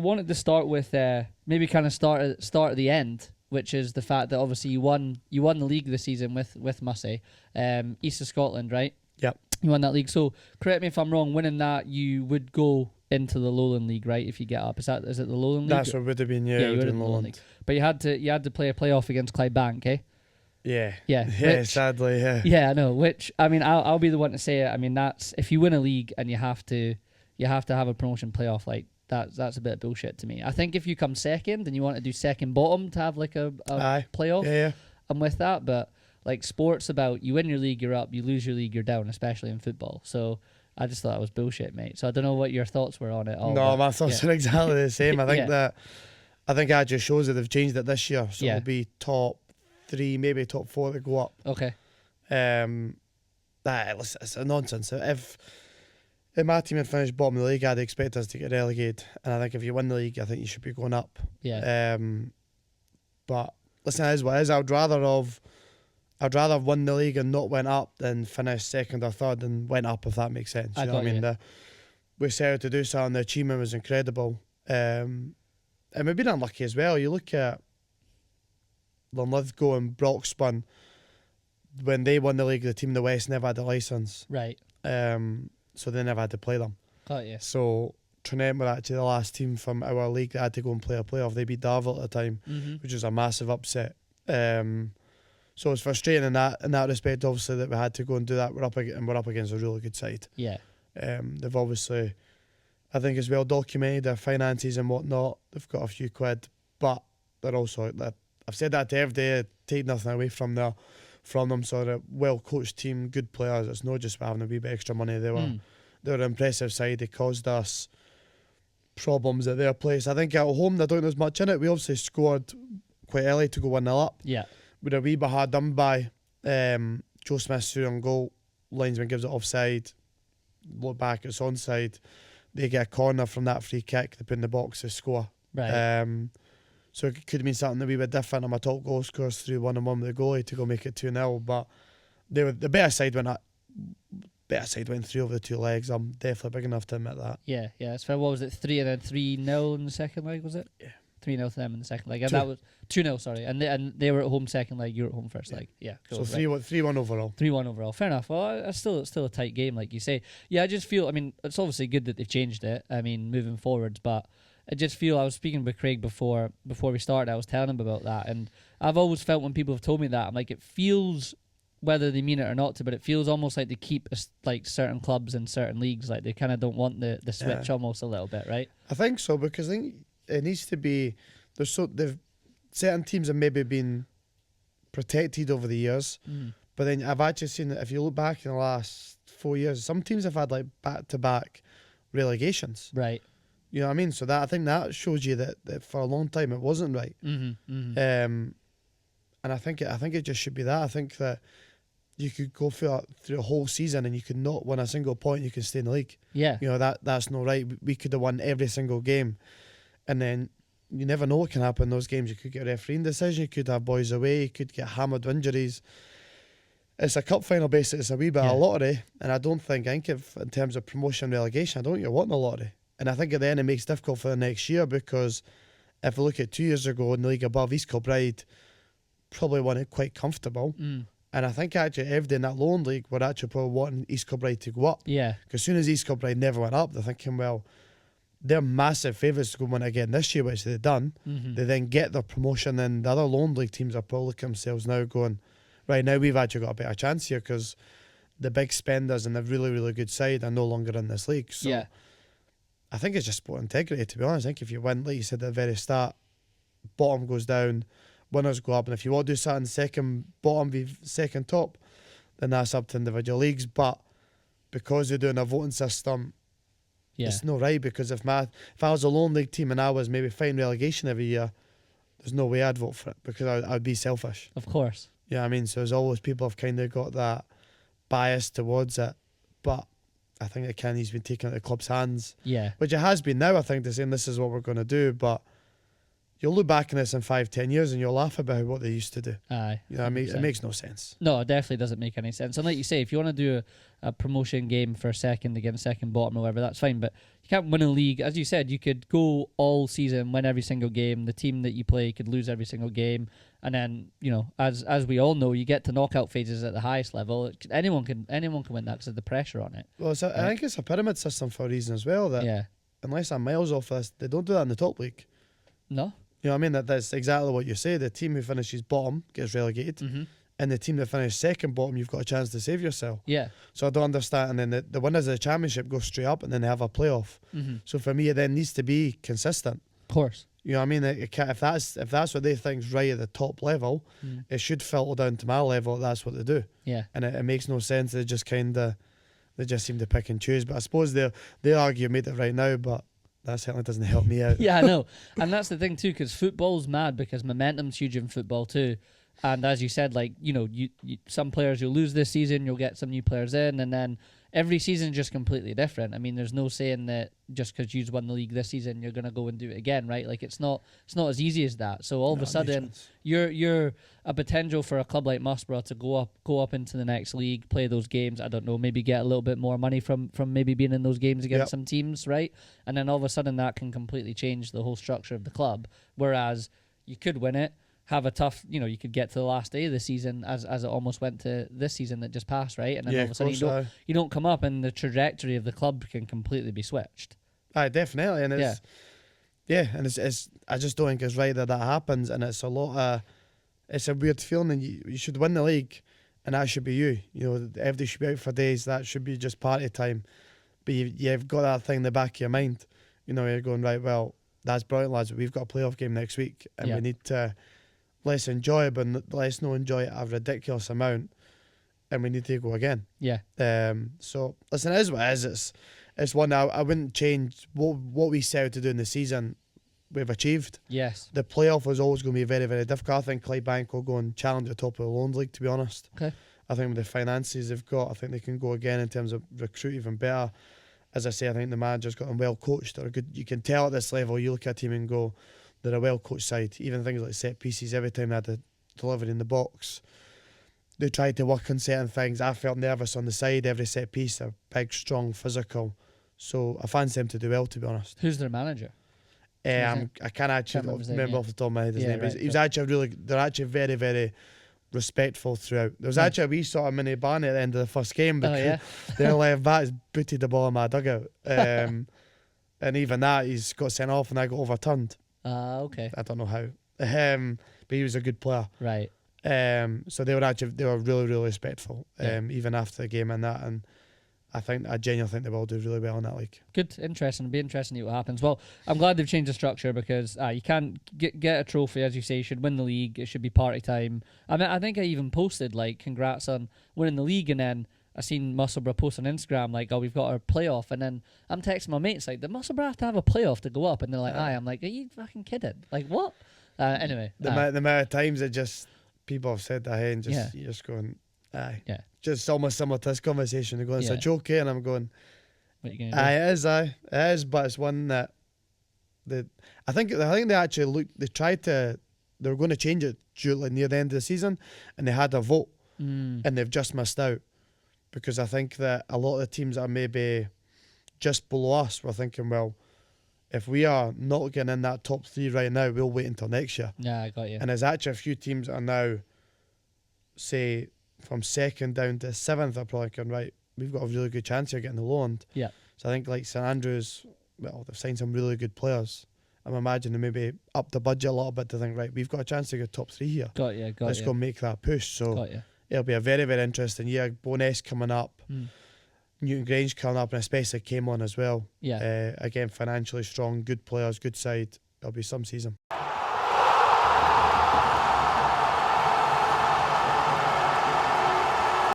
I wanted to start with maybe kind of start at the end, which is the fact that obviously you won the league this season with Mussey, East of Scotland, right? Yep. You won that league. So correct me if I'm wrong. Winning that, you would go into the Lowland League, right? If you get up, is it the Lowland League? That's what would have been. Yeah, you would have Lowland League. But you had to play a playoff against Clydebank, eh? Yeah. Yeah. Yeah. Sadly, yeah. Yeah, I know. Which I mean, I'll be the one to say it. I mean, that's if you win a league and you have to have a promotion playoff, like that's a bit of bullshit to me. I think if you come second and you want to do second bottom to have like a playoff, yeah. I'm with that. But like sports about you win your league, you're up. You lose your league, you're down. Especially in football. So I just thought it was bullshit, mate. So I don't know what your thoughts were on it. No, my thoughts are exactly the same. I think that just shows that they've changed it this year. So it'll be top 3, maybe top 4 that go up. Okay. It's a nonsense. If my team had finished bottom of the league, I'd expect us to get relegated. And I think if you win the league, I think you should be going up. Yeah. But listen, it is what it is. I'd rather have won the league and not went up than finish second or third and went up, if that makes sense. You know what I mean? We set out to do something. The achievement was incredible. And we've been unlucky as well. You look at Linlithgow and Broxburn, when they won the league, the team in the West never had a licence. Right. So they never had to play them. Got you. So Trinent were actually the last team from our league that had to go and play a playoff. They beat Darvel at the time, which was a massive upset. So it's frustrating in that respect, obviously, that we had to go and do that. We're up against a really good side. Yeah. They've obviously, I think, as well documented their finances and whatnot. They've got a few quid, but they're also, I've said that to every day, take nothing away from them. So they're a well-coached team, good players. It's not just having a wee bit extra money. They were an impressive side. They caused us problems at their place. I think at home they don't have as much in it. We obviously scored quite early to go 1-0 up. Yeah. With a wee bit hard done by. Joe Smith's through on goal. Linesman gives it offside. Look back, it's onside. They get a corner from that free kick. They put in the box, they score. Right. So it could have been something a wee bit different. And my top goal scorers through 1-1 with the goalie to go make it 2-0. But they were the better side went through over the 2 legs. I'm definitely big enough to admit that. Yeah. It's fair. What was it? 3 and then 3-0 in the second leg, was it? Yeah. 3-0 to them in the second leg. And that was 2-0, sorry. And they were at home second leg, you were at home first leg. Yeah, cool. So 3-1 overall. 3-1 overall. Fair enough. Well, it's still a tight game, like you say. Yeah, I just feel, I mean, it's obviously good that they've changed it, I mean, moving forwards, but I just feel, I was speaking with Craig before we started, I was telling him about that, and I've always felt when people have told me that, I'm like, it feels, whether they mean it or not to, but it feels almost like they keep like certain clubs in certain leagues, like they kind of don't want the switch almost a little bit, right? I think so, because I think it needs to be, certain teams have maybe been protected over the years, but then I've actually seen that if you look back in the last 4 years, some teams have had like back-to-back relegations. Right. You know what I mean? So that I think that shows you that for a long time it wasn't right. And I think it just should be that. I think that you could go through a whole season and you could not win a single point, you can stay in the league. Yeah. You know, that's not right. We could have won every single game, and then you never know what can happen in those games. You could get a refereeing decision, you could have boys away, you could get hammered with injuries. It's a cup final basically, it's a wee bit of a lottery, and I think if in terms of promotion and relegation, I don't think you're wanting a lottery. And I think at the end it makes it difficult for the next year, because if we look at 2 years ago in the league above, East Kilbride probably won it quite comfortable. And I think actually every day in that Lowland League were actually probably wanting East Kilbride to go up. Yeah. Because as soon as East Kilbride never went up, they're thinking, well, they're massive favourites to go win it again this year, which they've done. They then get their promotion, and the other Lowland League teams are probably looking at themselves now going, right, now we've actually got a better chance here, because the big spenders and the really, really good side are no longer in this league. So I think it's just sport integrity, to be honest. I think if you win, like you said at the very start, bottom goes down, winners go up, and if you want to do something second bottom be second top, then that's up to individual leagues. But because they're doing a voting system, it's not right, because if I was a Lone League team and I was maybe fighting relegation every year, there's no way I'd vote for it, because I'd be selfish. Of course. Yeah, you know I mean, so there's always people have kind of got that bias towards it, but I think it can needs to be taken out of the club's hands. Yeah. Which it has been now, I think, to saying this is what we're going to do, but you'll look back on this in 5-10 years and you'll laugh about what they used to do. Aye, You know what I mean? It 100%. makes no sense. No, it definitely doesn't make any sense. And like you say, if you want to do a promotion game for second against second bottom or whatever, that's fine. But you can't win a league. As you said, you could go all season, win every single game. The team that you play could lose every single game. And then, you know, as we all know, you get to knockout phases at the highest level. Anyone can win that because of the pressure on it. Well, I think it's a pyramid system for a reason as well. That Yeah. unless I'm miles off this, they don't do that in the top league. No? You know what I mean? That's exactly what you say. The team who finishes bottom gets relegated, Mm-hmm. and the team that finishes second bottom, you've got a chance to save yourself. Yeah. So I don't understand. And then the winners of the championship go straight up, and then they have a playoff. Mm-hmm. So for me, it then needs to be consistent. Of course. You know what I mean? If that's what they think's right at the top level, it should filter down to my level. That's what they do, Yeah. and it makes no sense. They just seem to pick and choose. But I suppose they argue made it right now, but that certainly doesn't help me out. Yeah, I know. And that's the thing too, because football's mad because momentum's huge in football too. And as you said, like, you know, you some players you'll lose this season, you'll get some new players in, and then every season is just completely different. I mean, there's no saying that just because you've won the league this season, you're gonna go and do it again, right? Like it's not as easy as that. So all of a sudden, you're a potential for a club like Musselburgh to go up into the next league, play those games. I don't know, maybe get a little bit more money from maybe being in those games against some teams, right? And then all of a sudden, that can completely change the whole structure of the club. Whereas you could win it, have a tough, you know, you could get to the last day of the season as it almost went to this season that just passed, right? And then all of a sudden you don't come up, and the trajectory of the club can completely be switched. Aye, definitely, and it's and it's I just don't think it's right that happens, and it's a lot of it's a weird feeling, and you should win the league, and that should be you. You know, everybody should be out for days. That should be just party time, but you've got that thing in the back of your mind. You know, you're going, right, well, that's brilliant, lads. We've got a playoff game next week, and we need to. Let's enjoy it, but let's not enjoy it a ridiculous amount, and we need to go again. Yeah. So listen, it is what it is. It's one I wouldn't change what we set out to do in the season. We've achieved. Yes. The playoff was always going to be very, very difficult. I think Clydebank will go and challenge the top of the Loans League, to be honest. Okay. I think with the finances they've got, I think they can go again in terms of recruit even better. As I say, I think the manager's got them well coached. They're good. You can tell at this level, you look at a team and go, they're a well-coached side. Even things like set pieces, every time they had to deliver in the box, they tried to work on certain things. I felt nervous on the side. Every set piece, they're big, strong, physical. So I fancy them to do well, to be honest. Who's their manager? I can't actually remember off the top of my head his name. Right, he was actually they're actually very, very respectful throughout. There was actually a wee sort of mini ban at the end of the first game because their left back has booted the ball in my dugout. And even that, he's got sent off and I got overturned. Okay. I don't know how. But he was a good player. Right. So they were really, really respectful. Even after the game and that, and I genuinely think they will do really well in that league. Good, interesting. It'll be interesting to see what happens. Well, I'm glad they've changed the structure because you can't get a trophy, as you say. You should win the league. It should be party time. I mean, I think I even posted like congrats on winning the league, and then I seen Musselburgh post on Instagram like, oh, we've got our playoff, and then I'm texting my mates like, did Musselburgh have to have a playoff to go up? And they're like, aye. I'm like, are you fucking kidding? Like what? Anyway, the amount of times it just people have said that, hey, and just you're just going, aye, just almost similar to this conversation. They're going, it's a joke, and I'm going, what are you gonna do? It is, but it's one that I think they actually looked. They were going to change it near the end of the season, and they had a vote, and they've just missed out. Because I think that a lot of the teams that are maybe just below us were thinking, well, if we are not getting in that top three right now, we'll wait until next year. Yeah, I got you. And there's actually a few teams that are now, say, from second down to seventh, are probably going, right, we've got a really good chance here getting the loan. Yeah. So I think like St Andrews, well, they've signed some really good players. I'm imagining maybe up the budget a little bit to think, right, we've got a chance to get top three here. Let's go make that push. So it'll be a very, very interesting year. Boness coming up, Newton Grange coming up, and especially came on as well. Yeah. Again, financially strong, good players, good side. It'll be some season.